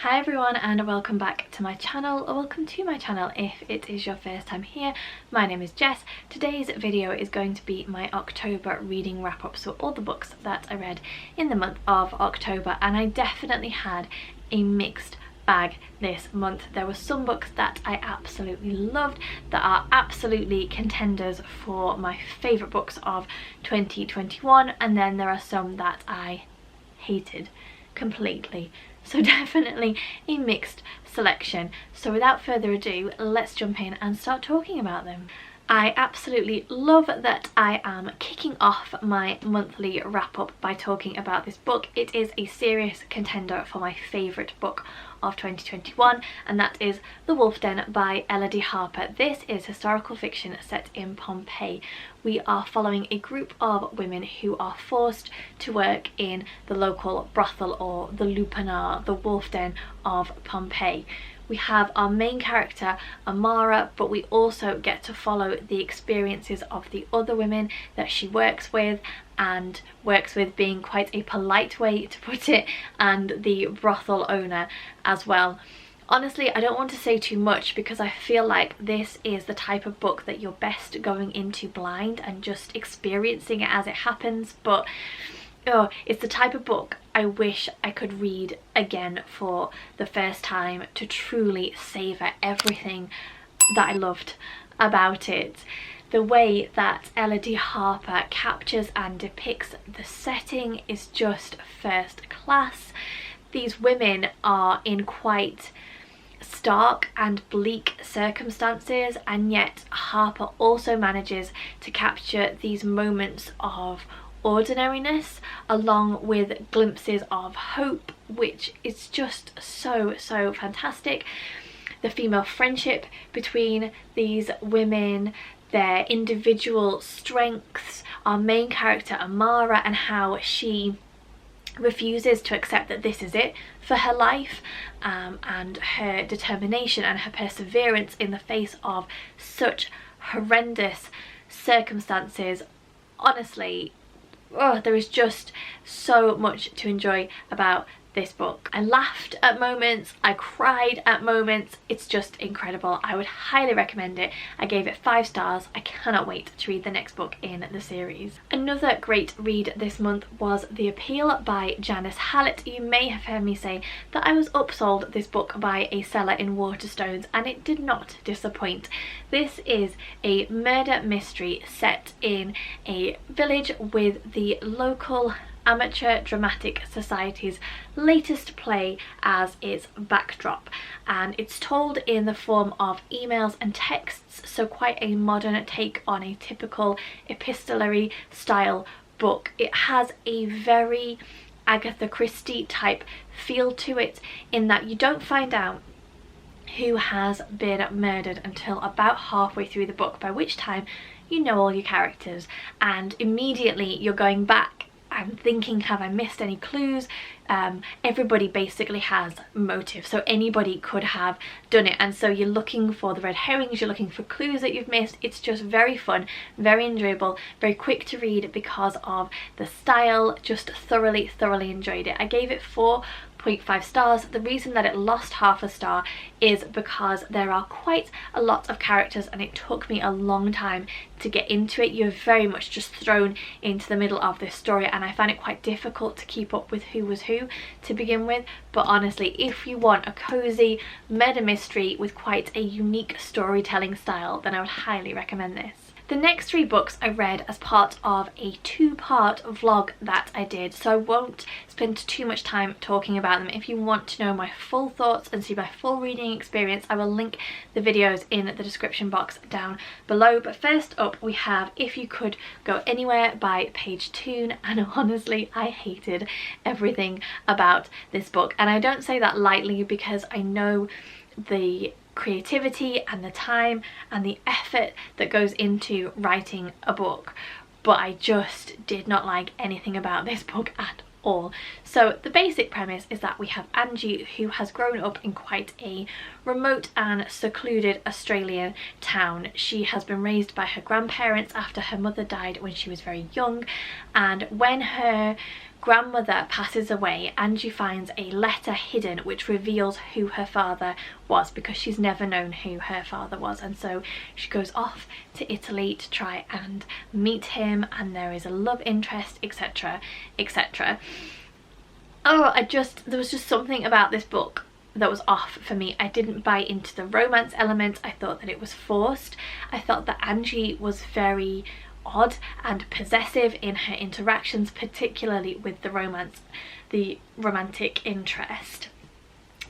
Hi everyone and welcome back to my channel, or welcome to my channel if it is your first time here. My name is Jess. Today's video is going to be my October reading wrap up, so all the books that I read in the month of October, and I definitely had a mixed bag this month. There were some books that I absolutely loved that are absolutely contenders for my favourite books of 2021, and then there are some that I hated completely. So definitely a mixed selection. So without further ado, let's jump in and start talking about them. I absolutely love that I am kicking off my monthly wrap-up by talking about this book. It is a serious contender for my favourite book of 2021, and that is The Wolf Den by Elodie Harper. This is historical fiction set in Pompeii. We are following a group of women who are forced to work in the local brothel, or the lupanar, the wolf den of Pompeii. We have our main character Amara, but we also get to follow the experiences of the other women that she works with, and works with being quite a polite way to put it, and the brothel owner as well. Honestly, I don't want to say too much because I feel like this is the type of book that you're best going into blind and just experiencing it as it happens, but oh, it's the type of book I wish I could read again for the first time to truly savour everything that I loved about it. The way that Elodie Harper captures and depicts the setting is just first class. These women are in quite stark and bleak circumstances, and yet Harper also manages to capture these moments of ordinariness along with glimpses of hope, which is just so fantastic. The female friendship between these women, their individual strengths, our main character Amara and how she refuses to accept that this is it for her life, and her determination and her perseverance in the face of such horrendous circumstances. Honestly, oh, there is just so much to enjoy about this book. I laughed at moments, I cried at moments. It's just incredible. I would highly recommend it. I gave it 5 stars. I cannot wait to read the next book in the series. Another great read this month was The Appeal by Janice Hallett. You may have heard me say that I was upsold this book by a seller in Waterstones, and it did not disappoint. This is a murder mystery set in a village with the local Amateur Dramatic Society's latest play as its backdrop, and it's told in the form of emails and texts, so quite a modern take on a typical epistolary style book. It has a very Agatha Christie type feel to it, in that you don't find out who has been murdered until about halfway through the book, by which time you know all your characters, and immediately you're going back and thinking, have I missed any clues? Everybody basically has motive, so anybody could have done it, and so you're looking for the red herrings, you're looking for clues that you've missed. It's just very fun, very enjoyable, very quick to read because of the style. Just thoroughly enjoyed it. I gave it 4.5 stars. The reason that it lost half a star is because there are quite a lot of characters and it took me a long time to get into it. You're very much just thrown into the middle of this story, and I found it quite difficult to keep up with who was who to begin with. But honestly, if you want a cozy murder mystery with quite a unique storytelling style, then I would highly recommend this. The next 3 books I read as part of a 2-part vlog that I did, so I won't spend too much time talking about them. If you want to know my full thoughts and see my full reading experience, I will link the videos in the description box down below. But first up we have If You Could Go Anywhere by Paige Toon, and honestly I hated everything about this book, and I don't say that lightly because I know the creativity and the time and the effort that goes into writing a book, but I just did not like anything about this book at all. So the basic premise is that we have Angie, who has grown up in quite a remote and secluded Australian town. She has been raised by her grandparents after her mother died when she was very young, and when her grandmother passes away, Angie finds a letter hidden which reveals who her father was, because she's never known who her father was, and so she goes off to Italy to try and meet him, and there is a love interest, etc, etc. Oh, there was just something about this book that was off for me. I didn't buy into the romance element. I thought that it was forced. I thought that Angie was very odd and possessive in her interactions, particularly with the romantic interest.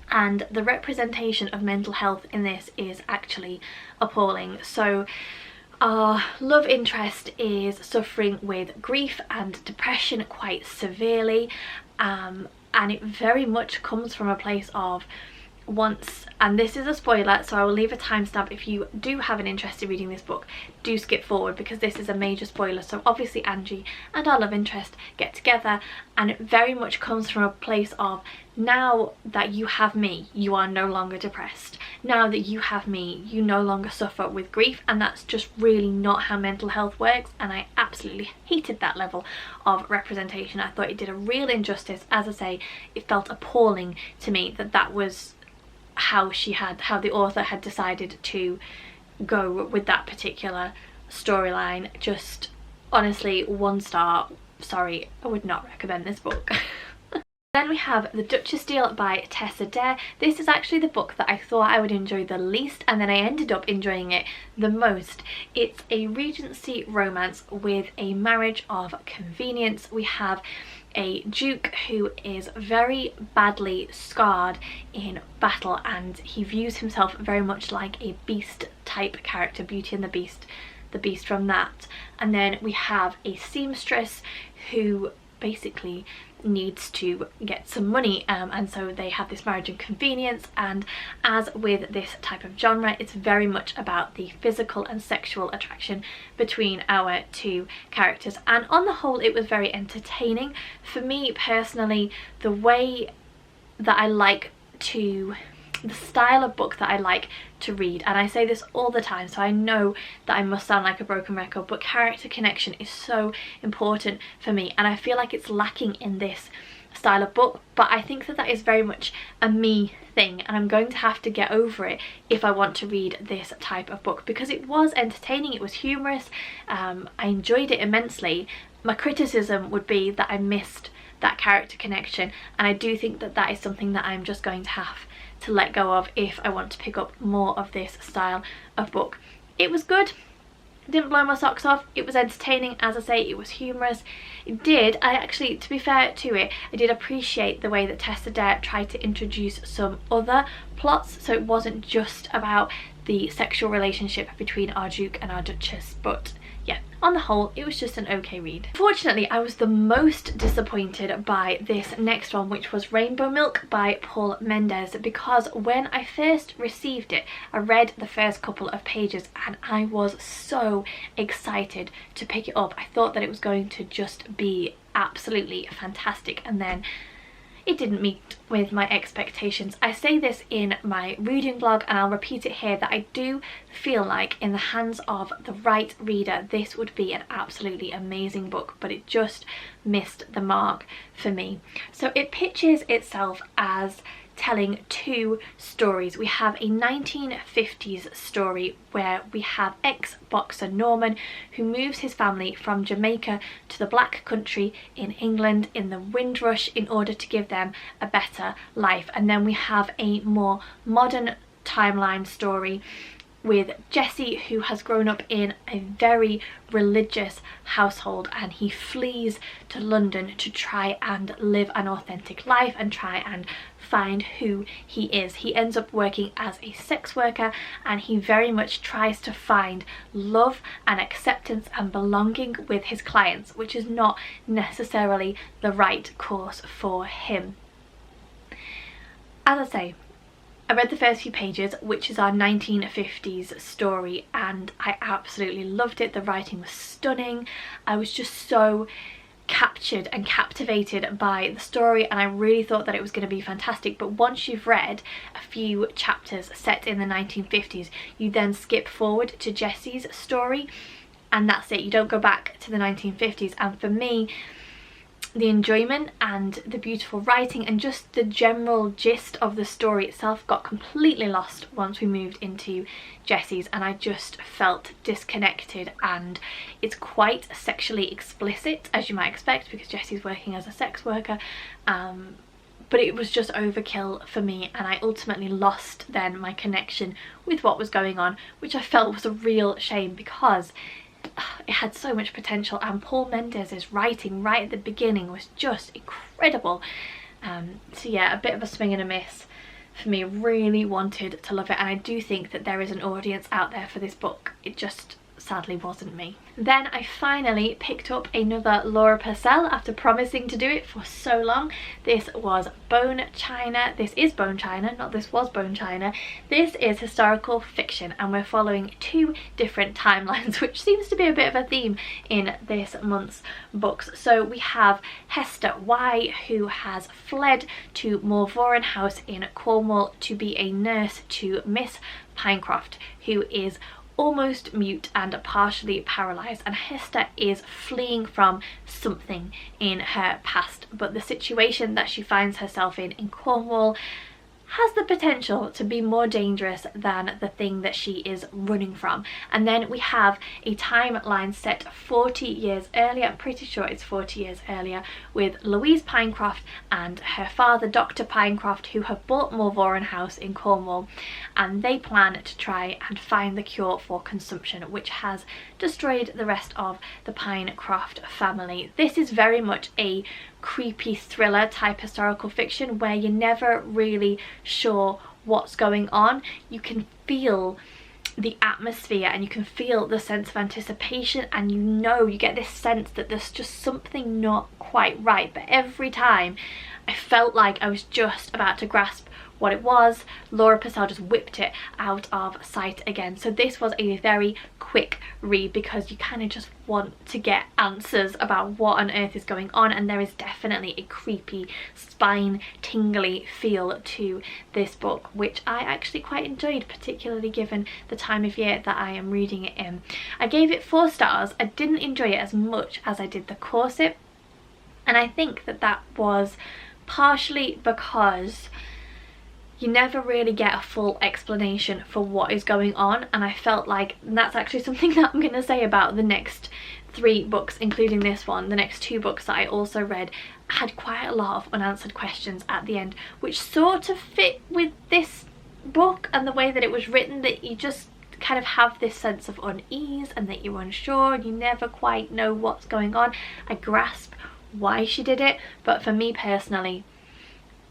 And the representation of mental health in this is actually appalling. So our love interest is suffering with grief and depression quite severely, and it very much comes from a place of once, and this is a spoiler, so I will leave a timestamp. If you do have an interest in reading this book, do skip forward, because this is a major spoiler. So obviously Angie and our love interest get together, and it very much comes from a place of, now that you have me, you are no longer depressed. Now that you have me, you no longer suffer with grief, and that's just really not how mental health works, and I absolutely hated that level of representation. I thought it did a real injustice. As I say, it felt appalling to me that that was how the author had decided to go with that particular storyline. Just honestly, 1 star. Sorry, I would not recommend this book. Then we have The Duchess Deal by Tessa Dare. This is actually the book that I thought I would enjoy the least, and then I ended up enjoying it the most. It's a Regency romance with a marriage of convenience. We have a duke who is very badly scarred in battle, and he views himself very much like a beast type character, Beauty and the Beast from that. And then we have a seamstress who basically needs to get some money, and so they have this marriage of convenience. And as with this type of genre, it's very much about the physical and sexual attraction between our two characters, and on the whole it was very entertaining. For me personally, the way that I like to, the style of book that I like to read, and I say this all the time, so I know that I must sound like a broken record, but character connection is so important for me, and I feel like it's lacking in this style of book. But I think that that is very much a me thing, and I'm going to have to get over it if I want to read this type of book, because it was entertaining, it was humorous, I enjoyed it immensely. My criticism would be that I missed that character connection, and I do think that that is something that I'm just going to have to let go of if I want to pick up more of this style of book. It was good, it didn't blow my socks off, it was entertaining, as I say, it was humorous. I actually, to be fair to it, I did appreciate the way that Tessa Dare tried to introduce some other plots, so it wasn't just about the sexual relationship between our Duke and our Duchess. But yeah, on the whole, it was just an okay read. Fortunately, I was the most disappointed by this next one, which was Rainbow Milk by Paul Mendes, because when I first received it, I read the first couple of pages and I was so excited to pick it up. I thought that it was going to just be absolutely fantastic, and then it didn't meet with my expectations. I say this in my reading vlog, and I'll repeat it here, that I do feel like in the hands of the right reader this would be an absolutely amazing book, but it just missed the mark for me. So it pitches itself as telling two stories. We have a 1950s story where we have ex-boxer Norman, who moves his family from Jamaica to the Black Country in England in the Windrush in order to give them a better life. And then we have a more modern timeline story with Jesse, who has grown up in a very religious household, and he flees to London to try and live an authentic life and try and find who he is. He ends up working as a sex worker, and he very much tries to find love and acceptance and belonging with his clients, which is not necessarily the right course for him. As I say, I read the first few pages, which is our 1950s story, and I absolutely loved it. The writing was stunning. I was just so captured and captivated by the story, and I really thought that it was going to be fantastic. But once you've read a few chapters set in the 1950s, you then skip forward to Jesse's story, and that's it. You don't go back to the 1950s, and for me, the enjoyment and the beautiful writing and just the general gist of the story itself got completely lost once we moved into Jessie's, and I just felt disconnected. And it's quite sexually explicit, as you might expect, because Jessie's working as a sex worker, but it was just overkill for me, and I ultimately lost then my connection with what was going on, which I felt was a real shame because it had so much potential, and Paul Mendes's writing right at the beginning was just incredible. So yeah, a bit of a swing and a miss for me. Really wanted to love it, and I do think that there is an audience out there for this book. It just sadly wasn't me. Then I finally picked up another Laura Purcell after promising to do it for so long. This was Bone China. This is Bone China, not this was Bone China. This is historical fiction, and we're following two different timelines, which seems to be a bit of a theme in this month's books. So we have Hester Y, who has fled to Morvoran House in Cornwall to be a nurse to Miss Pinecroft, who is almost mute and partially paralysed, and Hester is fleeing from something in her past, but the situation that she finds herself in Cornwall has the potential to be more dangerous than the thing that she is running from. And then we have a timeline set 40 years earlier, I'm pretty sure it's 40 years earlier, with Louise Pinecroft and her father Dr. Pinecroft, who have bought Morvoran House in Cornwall, and they plan to try and find the cure for consumption, which has destroyed the rest of the Pinecroft family. This is very much a creepy thriller type historical fiction where you're never really sure what's going on. You can feel the atmosphere and you can feel the sense of anticipation, and you get this sense that there's just something not quite right, but every time I felt like I was just about to grasp what it was, Laura Purcell just whipped it out of sight again. So this was a very quick read because you kind of just want to get answers about what on earth is going on, and there is definitely a creepy, spine tingly feel to this book, which I actually quite enjoyed, particularly given the time of year that I am reading it in. I gave it 4 stars. I didn't enjoy it as much as I did The Corset, and I think that that was partially because you never really get a full explanation for what is going on, and I felt like, and that's actually something that I'm going to say about the next 3 books, including this one. The next 2 books that I also read had quite a lot of unanswered questions at the end, which sort of fit with this book and the way that it was written, that you just kind of have this sense of unease and that you're unsure and you never quite know what's going on. I grasp why she did it, but for me personally,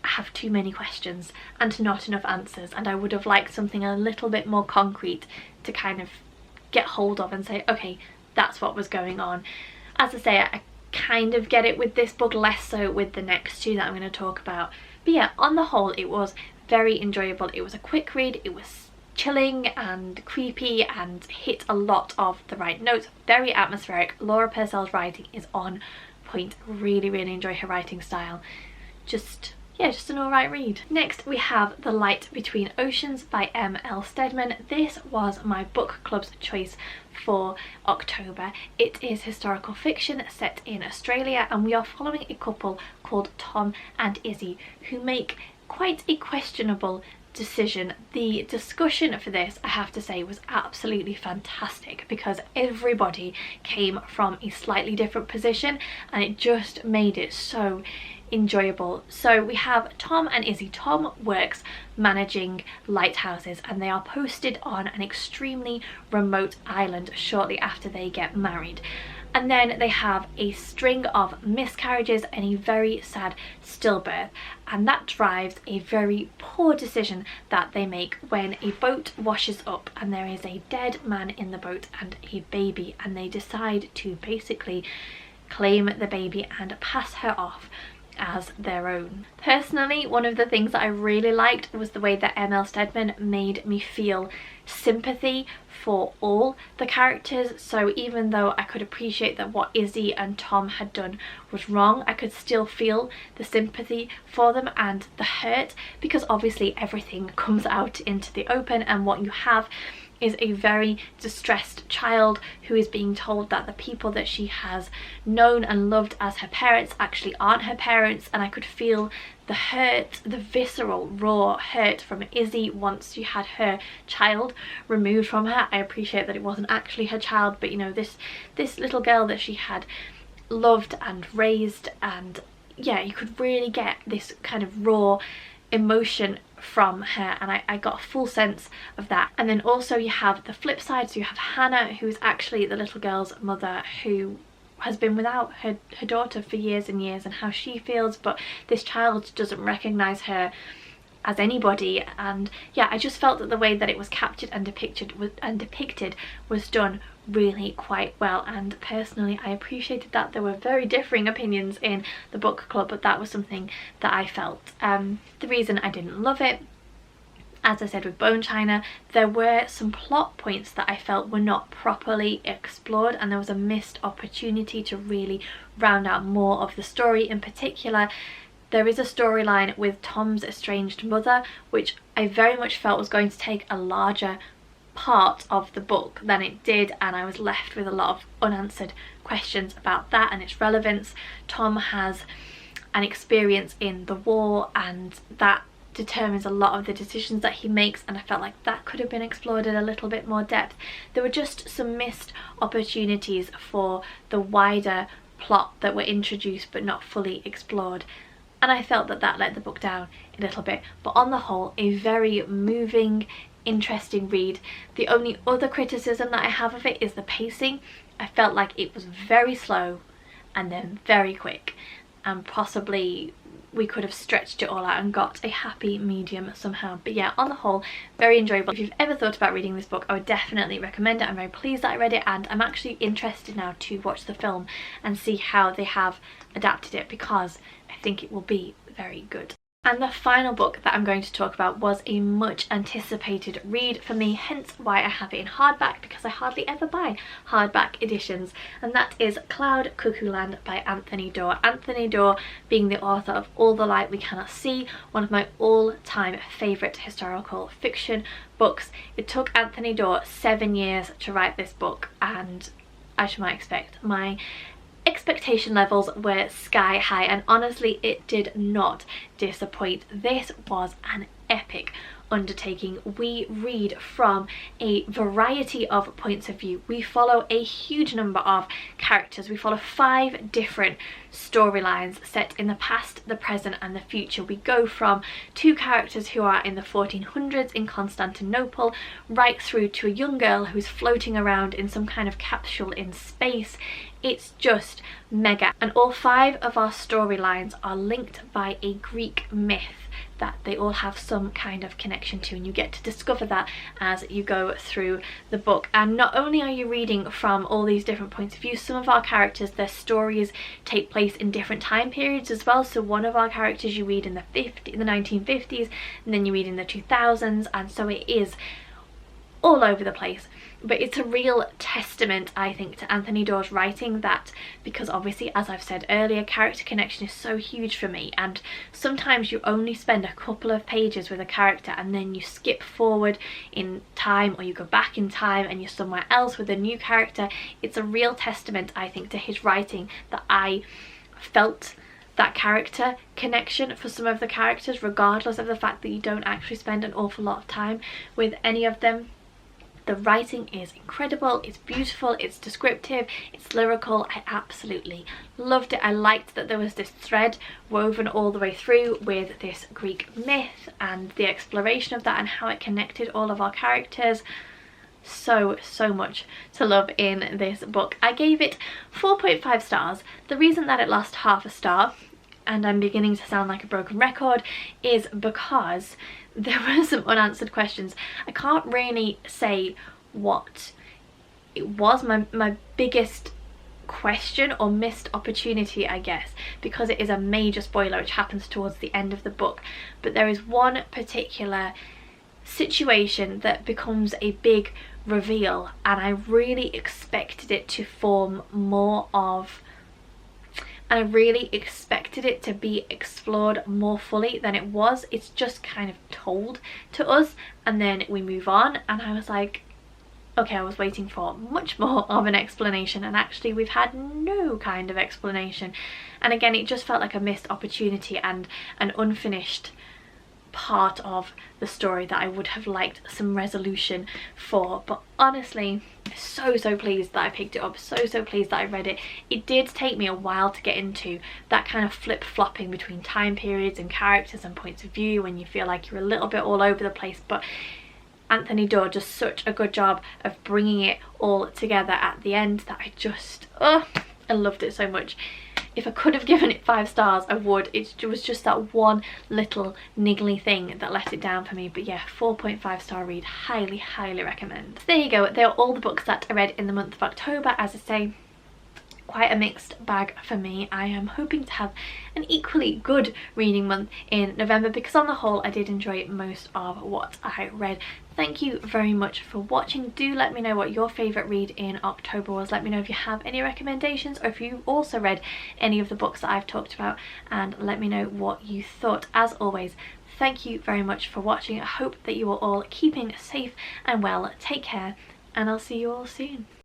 I have too many questions and not enough answers, and I would have liked something a little bit more concrete to kind of get hold of and say, okay, that's what was going on. As I say, I kind of get it with this book, less so with the next 2 that I'm going to talk about. But yeah, on the whole, it was very enjoyable. It was a quick read, it was chilling and creepy and hit a lot of the right notes, very atmospheric. Laura Purcell's writing is on point. Really enjoy her writing style. Just an alright read. Next we have The Light Between Oceans by M.L. Stedman. This was my book club's choice for October. It is historical fiction set in Australia, and we are following a couple called Tom and Izzy who make quite a questionable decision. The discussion for this, I have to say, was absolutely fantastic because everybody came from a slightly different position, and it just made it so enjoyable. So we have Tom and Izzy. Tom works managing lighthouses, and they are posted on an extremely remote island shortly after they get married. And then they have a string of miscarriages and a very sad stillbirth, and that drives a very poor decision that they make when a boat washes up and there is a dead man in the boat and a baby, and they decide to basically claim the baby and pass her off as their own. Personally, one of the things that I really liked was the way that M.L. Stedman made me feel sympathy for all the characters. So even though I could appreciate that what Izzy and Tom had done was wrong, I could still feel the sympathy for them and the hurt, because obviously everything comes out into the open, and what you have is a very distressed child who is being told that the people that she has known and loved as her parents actually aren't her parents. And I could feel the hurt, the visceral raw hurt from Izzy once she had her child removed from her. I appreciate that it wasn't actually her child, but you know, this little girl that she had loved and raised, and yeah, you could really get this kind of raw emotion from her, and I got a full sense of that. And then also you have the flip side, so you have Hannah, who's actually the little girl's mother, who has been without her daughter for years and years, and how she feels, but this child doesn't recognize her as anybody. And yeah, I just felt that the way that it was captured and depicted was done really quite well, and personally I appreciated that. There were very differing opinions in the book club, but that was something that I felt. The reason I didn't love it, as I said with Bone China, there were some plot points that I felt were not properly explored, and there was a missed opportunity to really round out more of the story. In particular, there is a storyline with Tom's estranged mother, which I very much felt was going to take a larger part of the book than it did, and I was left with a lot of unanswered questions about that and its relevance. Tom has an experience in the war, and that determines a lot of the decisions that he makes, and I felt like that could have been explored in a little bit more depth. There were just some missed opportunities for the wider plot that were introduced but not fully explored, and I felt that that let the book down a little bit. But on the whole, a very moving, interesting read. The only other criticism that I have of it is the pacing. I felt like it was very slow and then very quick, and possibly we could have stretched it all out and got a happy medium somehow. But yeah, on the whole, very enjoyable. If you've ever thought about reading this book, I would definitely recommend it. I'm very pleased that I read it, and I'm actually interested now to watch the film and see how they have adapted it, because I think it will be very good. And the final book that I'm going to talk about was a much anticipated read for me, hence why I have it in hardback, because I hardly ever buy hardback editions, and that is Cloud Cuckooland by Anthony Doerr. Anthony Doerr being the author of All the Light We Cannot See, one of my all-time favourite historical fiction books. It took Anthony Doerr 7 years to write this book, and as you might expect, my expectation levels were sky high, and honestly it did not disappoint. This was an epic undertaking. We read from a variety of points of view. We follow a huge number of characters. We follow 5 different storylines set in the past, the present and the future. We go from 2 characters who are in the 1400s in Constantinople right through to a young girl who's floating around in some kind of capsule in space. It's just mega, and all 5 of our storylines are linked by a Greek myth that they all have some kind of connection to, and you get to discover that as you go through the book. And not only are you reading from all these different points of view, some of our characters, their stories take place in different time periods as well. So one of our characters you read in the 1950s, and then you read in the 2000s, and so it is all over the place. But it's a real testament, I think, to Anthony Doerr's writing, that because obviously, as I've said earlier, character connection is so huge for me, and sometimes you only spend a couple of pages with a character and then you skip forward in time, or you go back in time and you're somewhere else with a new character. It's a real testament, I think, to his writing that I felt that character connection for some of the characters, regardless of the fact that you don't actually spend an awful lot of time with any of them. The writing is incredible, it's beautiful, it's descriptive, it's lyrical. I absolutely loved it. I liked that there was this thread woven all the way through with this Greek myth and the exploration of that and how it connected all of our characters. So much to love in this book. I gave it 4.5 stars. The reason that it lost half a star, and I'm beginning to sound like a broken record, is because there were some unanswered questions. I can't really say what it was. My biggest question or missed opportunity, I guess, because it is a major spoiler which happens towards the end of the book, but there is one particular situation that becomes a big reveal, and I really expected it to form more of, and I really expected it to be explored more fully than it was. It's just kind of told to us and then we move on, and I was like, okay, I was waiting for much more of an explanation, and actually we've had no kind of explanation. And again, it just felt like a missed opportunity and an unfinished part of the story that I would have liked some resolution for. But honestly, so pleased that I picked it up, so pleased that I read it. It did take me a while to get into that kind of flip-flopping between time periods and characters and points of view when you feel like you're a little bit all over the place, but Anthony Doerr does such a good job of bringing it all together at the end that I just, I loved it so much. If I could have given it 5 stars, I would. It was just that one little niggly thing that let it down for me. But yeah, 4.5 star read. Highly recommend. So there you go. They are all the books that I read in the month of October. As I say, quite a mixed bag for me. I am hoping to have an equally good reading month in November, because on the whole I did enjoy most of what I read. Thank you very much for watching. Do let me know what your favourite read in October was. Let me know if you have any recommendations, or if you've also read any of the books that I've talked about, and let me know what you thought. As always, thank you very much for watching. I hope that you are all keeping safe and well. Take care, and I'll see you all soon.